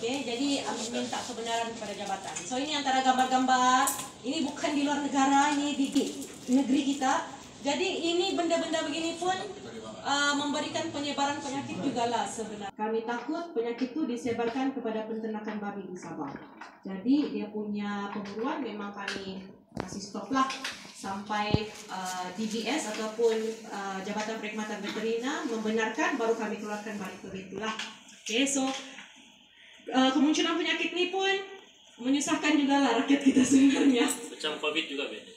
Okey, jadi minta kebenaran kepada jabatan. So ini antara gambar-gambar. Ini bukan di luar negara, ini di negeri kita. Jadi ini benda-benda begini pun memberikan penyebaran penyakit juga lah sebenarnya. Kami takut penyakit itu disebarkan kepada penternakan babi di Sabah. Jadi dia punya pemburuan memang kami kasih stop lah sampai DBS ataupun Jabatan Perkhidmatan Veterina membenarkan, baru kami keluarkan balik ke itulah. Okay, so kemunculan penyakit ini pun menyusahkan juga lah rakyat kita sebenarnya. Macam COVID juga beda.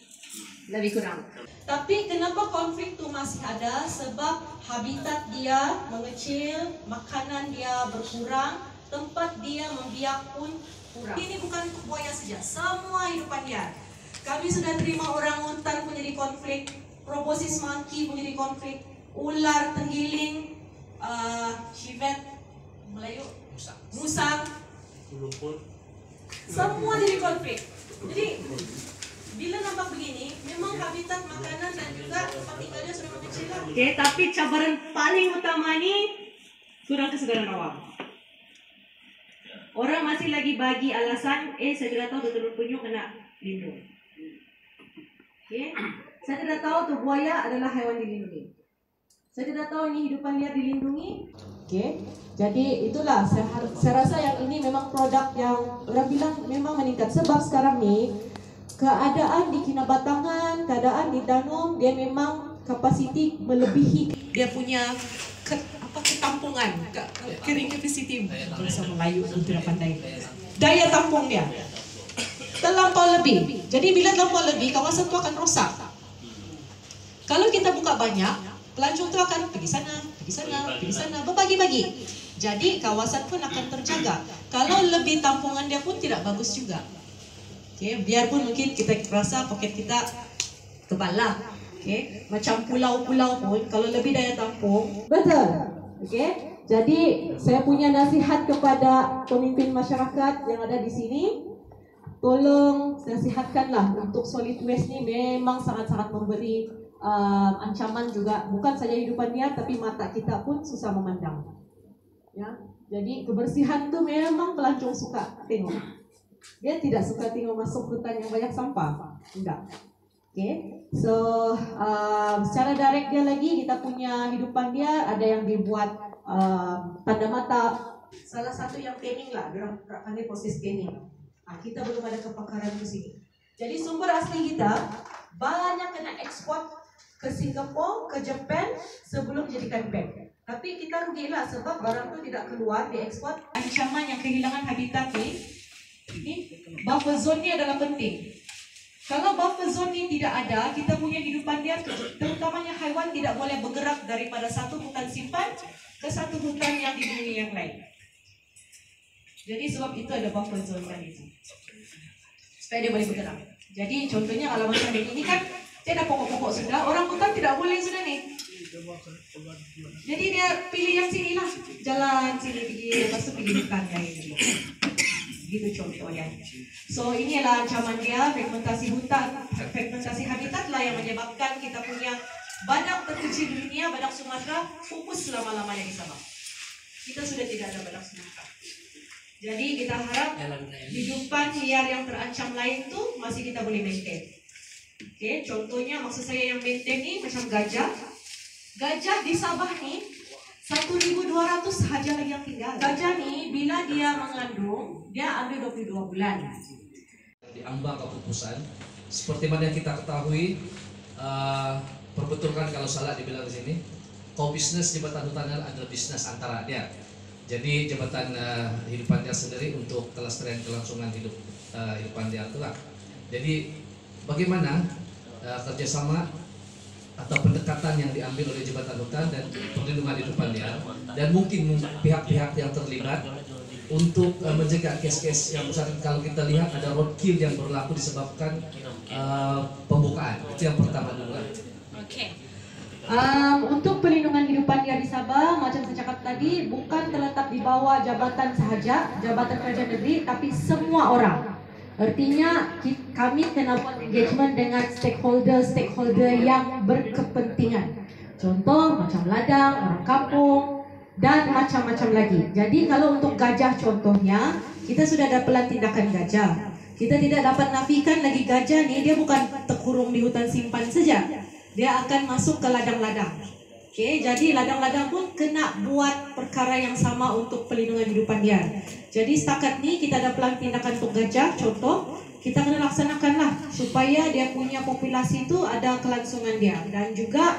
Lebih kurang. Tapi kenapa konflik itu masih ada? Sebab habitat dia mengecil, makanan dia berkurang, tempat dia membiak pun kurang. Ini bukan buaya saja, semua hidupan dia. Kami sudah terima orangutan menjadi konflik, proboscis monkey menjadi konflik, ular tenggiling, civet, Melayu, musang, lumpur, semua jadi konflik. Jadi bila nampak begini, memang habitat makanan dan juga tempat tinggalnya sudah mengecil. Okey, tapi cabaran paling utama ni kurang kesedaran awam. Orang masih lagi bagi alasan, saya tidak tahu telur penyu kena lindung. Okey, saya tidak tahu tu buaya adalah haiwan dilindungi. Saya tidak tahu ini hidupan liar dilindungi. Okey, jadi itulah saya rasa yang ini memang produk yang orang bilang memang meningkat. Sebab sekarang ni keadaan di Kinabatangan, keadaan di Danum, dia memang kapasiti melebihi dia punya ketampungan, carrying capacity. Bahasa Melayu itu tidak pandai. Daya tampung dia terlampau lebih. Jadi bila terlampau lebih, kawasan itu akan rosak. Kalau kita buka banyak, pelancong itu akan pergi sana, berbagi-bagi. Jadi kawasan pun akan terjaga. Kalau lebih tampungan dia pun tidak bagus juga. Okay, biarpun mungkin kita rasa poket kita tebal lah. Okay, macam pulau-pulau pun kalau lebih daya tampung, betul. Okay, jadi saya punya nasihat kepada pemimpin masyarakat yang ada di sini, tolong nasihatkanlah untuk solid waste ni memang sangat-sangat memberi ancaman juga, bukan saja hidupan dia, tapi mata kita pun susah memandang. Ya, jadi kebersihan tu memang pelancong suka tengok. Dia tidak suka tengok masuk hutan yang banyak sampah. Tidak. Okay. So secara direct dia lagi, kita punya hidupan dia ada yang dibuat tanda mata. Salah satu yang tanning lah, orang panggil proses tanning. Kita belum ada kepakaran di sini. Jadi sumber asli kita banyak kena ekspor ke Singapura, ke Jepun sebelum dijadikan bag. Tapi kita rugilah sebab barang itu tidak keluar, diekspor. Ancaman yang kehilangan habitat ini, buffer zone ni adalah penting. Kalau buffer zone ni tidak ada, kita punya hidupan dia, terutamanya haiwan, tidak boleh bergerak daripada satu hutan simpan ke satu hutan yang di dunia yang lain. Jadi sebab itu ada buffer zone tadi itu, supaya dia boleh bergerak. Jadi contohnya kalau macam ini kan, dia ada pokok-pokok sudah, orang hutan tidak boleh sudah ni. Jadi dia pilih yang sini lah, jalan sini pergi, lepas tu pergi hutan lain. Gitu contohnya. So inilah ancaman dia, fragmentasi hutan, fragmentasi habitat lah yang menyebabkan kita punya badak terkecil di dunia, badak Sumatera, pupus selama-lamanya di Sabah. Kita sudah tidak ada badak Sumatera. Jadi kita harap hidupan liar yang terancam lain tu masih kita boleh maintain. Okay, contohnya maksud saya yang maintain ni macam gajah. Gajah di Sabah ni 1.200 sahaja lagi yang tinggal. Gajah ni bila dia mengandung, dia ambil 22 bulan. Diambang keputusan, seperti mana yang kita ketahui, perbetulkan kalau salah dibilang di sini, co-business Jabatan Hutan adalah bisnis antara dia. Jadi Jabatan Hidupan dia sendiri untuk kelestarian kelangsungan hidupan dia itulah. Jadi bagaimana kerjasama atau pendekatan yang diambil oleh Jabatan Hutan dan perlindungan hidupan liar, dan mungkin pihak-pihak yang terlibat untuk mencegah kes-kes yang besar. Kalau kita lihat ada roadkill yang berlaku disebabkan pembukaan, itu yang pertama dulu. Oke. Untuk perlindungan hidupan liar di Sabah, macam saya cakap tadi, bukan terletak di bawah jabatan sahaja, jabatan kerajaan negeri, tapi semua orang. Artinya kami kena buat engagement dengan stakeholder yang berkepentingan. Contoh macam ladang, orang kampung, dan macam-macam lagi. Jadi kalau untuk gajah contohnya, kita sudah ada pelan tindakan gajah. Kita tidak dapat nafikan lagi gajah nih, dia bukan terkurung di hutan simpan saja. Dia akan masuk ke ladang-ladang. Oke, jadi ladang-ladang pun kena buat perkara yang sama untuk pelindungan hidupan liar. Jadi setakat ni kita ada pelan tindakan untuk gajah, contoh, kita kena laksanakanlah supaya dia punya populasi itu ada kelangsungan dia, dan juga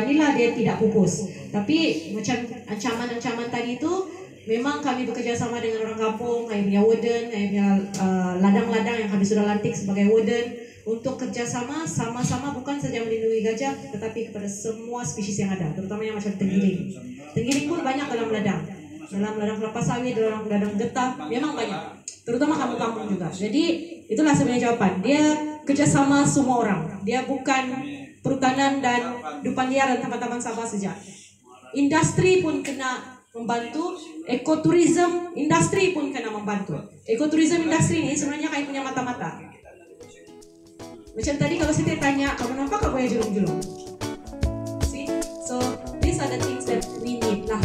inilah dia tidak pupus. Tapi macam ancaman-ancaman tadi itu memang kami bekerja sama dengan orang kampung, kami punya warden, kami punya ladang-ladang yang kami sudah lantik sebagai warden untuk kerjasama sama-sama bukan saja melindungi gajah tetapi kepada semua spesies yang ada, terutama yang macam tenggiling. Tenggiling pun banyak dalam ladang kelapa sawit, dalam ladang getah, memang banyak, terutama kampung-kampung juga. Jadi itulah sebenarnya jawaban. Dia kerjasama semua orang. Dia bukan perhutanan dan hidupan liar dan taman-taman Sabah saja. Industri pun kena membantu, ekoturism industri pun kena membantu. Ekoturism industri ini sebenarnya kayak punya mata-mata. Macam tadi kalau saya tanya, kamu nampak kamu punya julung-julung? See? So these are the things that we need lah.